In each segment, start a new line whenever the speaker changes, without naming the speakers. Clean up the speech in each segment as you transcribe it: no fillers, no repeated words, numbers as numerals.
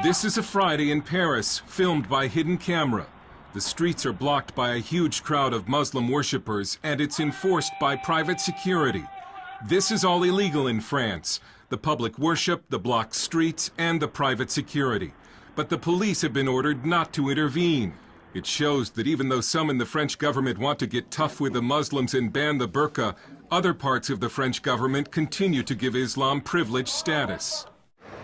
This is a Friday in Paris, filmed by hidden camera. The streets are blocked by a huge crowd of Muslim worshippers, and it's enforced by private security. This is all illegal in France: the public worship, the blocked streets, and the private security. But the police have been ordered not to intervene. It shows that even though some in the French government want to get tough with the Muslims and ban the burqa, other parts of the French government continue to give Islam privileged status.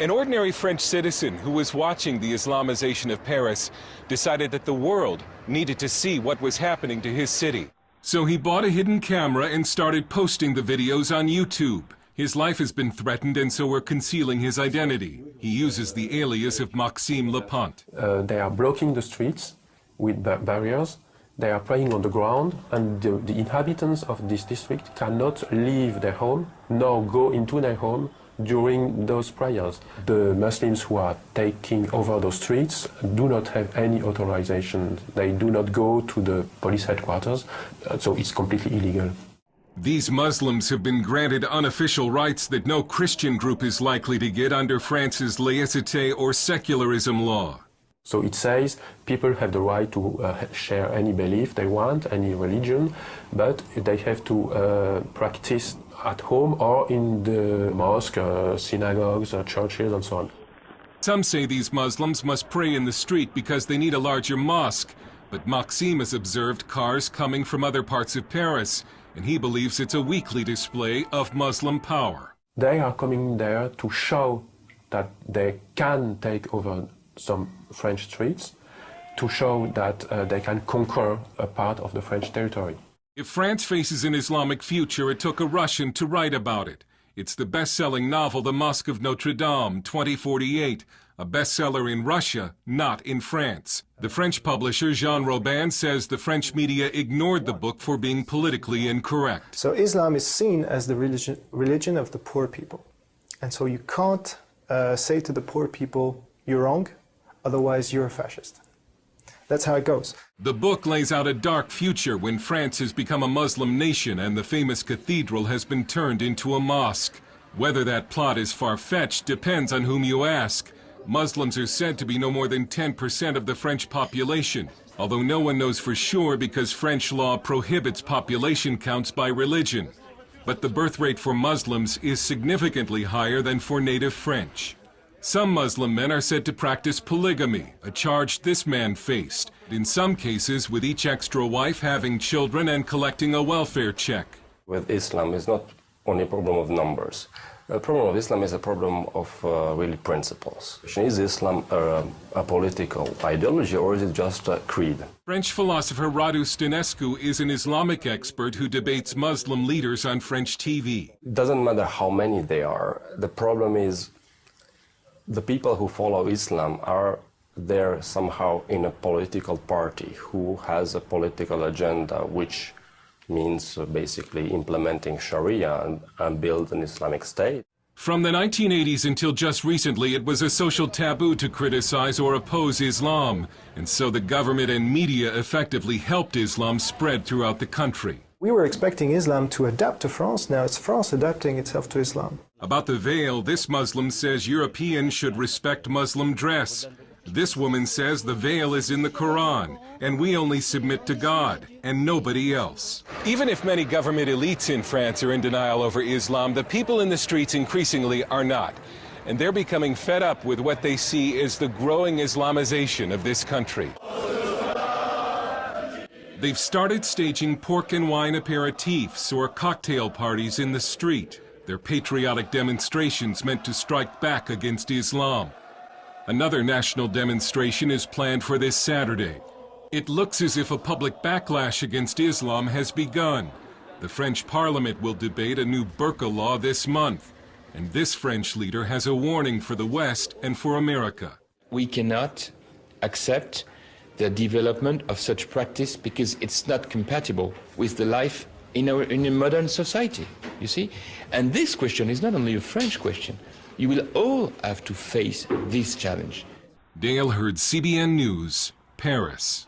An ordinary French citizen who was watching the Islamization of Paris decided that the world needed to see what was happening to his city. So he bought a hidden camera and started posting the videos on YouTube. His life has been threatened, and so we're concealing his identity. He uses the alias of Maxime Lepante.
They are blocking the streets with barriers. They are praying on the ground, and the inhabitants of this district cannot leave their home nor go into their home during those prayers. The Muslims who are taking over those streets do not have any authorization. They do not go to the police headquarters, so it's completely illegal.
These Muslims have been granted unofficial rights that no Christian group is likely to get under France's laïcité or secularism law.
So it says people have the right to share any belief they want, any religion, but they have to practice at home or in the mosque, synagogues, churches, and so on.
Some say these Muslims must pray in the street because they need a larger mosque, but Maxime has observed cars coming from other parts of Paris, and he believes it's a weekly display of Muslim power.
They are coming there to show that they can take over some French streets, to show that they can conquer a part of the French territory.
If France faces an Islamic future, it took a Russian to write about it. It's the best-selling novel The Mosque of Notre Dame, 2048, a bestseller in Russia, not in France. The French publisher Jean Robin says the French media ignored the book for being politically incorrect.
So Islam is seen as the religion of the poor people. And so you can't say to the poor people, you're wrong, otherwise you're a fascist. That's how it goes.
The book lays out a dark future when France has become a Muslim nation and the famous cathedral has been turned into a mosque. Whether that plot is far-fetched depends on whom you ask. Muslims are said to be no more than 10% of the French population, although no one knows for sure because French law prohibits population counts by religion. But the birth rate for Muslims is significantly higher than for native French. Some Muslim men are said to practice polygamy, a charge this man faced, in some cases with each extra wife having children and collecting a welfare check.
With Islam, it's not only a problem of numbers. The problem of Islam is a problem of really principles. Is Islam a political ideology, or is it just a creed?
French philosopher Radu Stănescu is an Islamic expert who debates Muslim leaders on French TV.
It doesn't matter how many they are. The problem is the people who follow Islam are there somehow in a political party who has a political agenda, which means basically implementing Sharia and build an Islamic state.
From the 1980s until just recently, it was a social taboo to criticize or oppose Islam, and so the government and media effectively helped Islam spread throughout the country.
We were expecting Islam to adapt to France. Now it's France adapting itself to Islam.
About the veil, this Muslim says Europeans should respect Muslim dress. This woman says the veil is in the Qur'an, and we only submit to God and nobody else. Even if many government elites in France are in denial over Islam, the people in the streets increasingly are not. And they're becoming fed up with what they see as the growing Islamization of this country. They've started staging pork and wine aperitifs or cocktail parties in the street. They're patriotic demonstrations meant to strike back against Islam. Another national demonstration is planned for this Saturday. It looks as if a public backlash against Islam has begun. The French Parliament will debate a new burqa law this month. And this French leader has a warning for the West and for America.
We cannot accept the development of such practice because it's not compatible with the life in a modern society, you see? And this question is not only a French question. You will all have to face this challenge.
Dale Hurd, CBN News, Paris.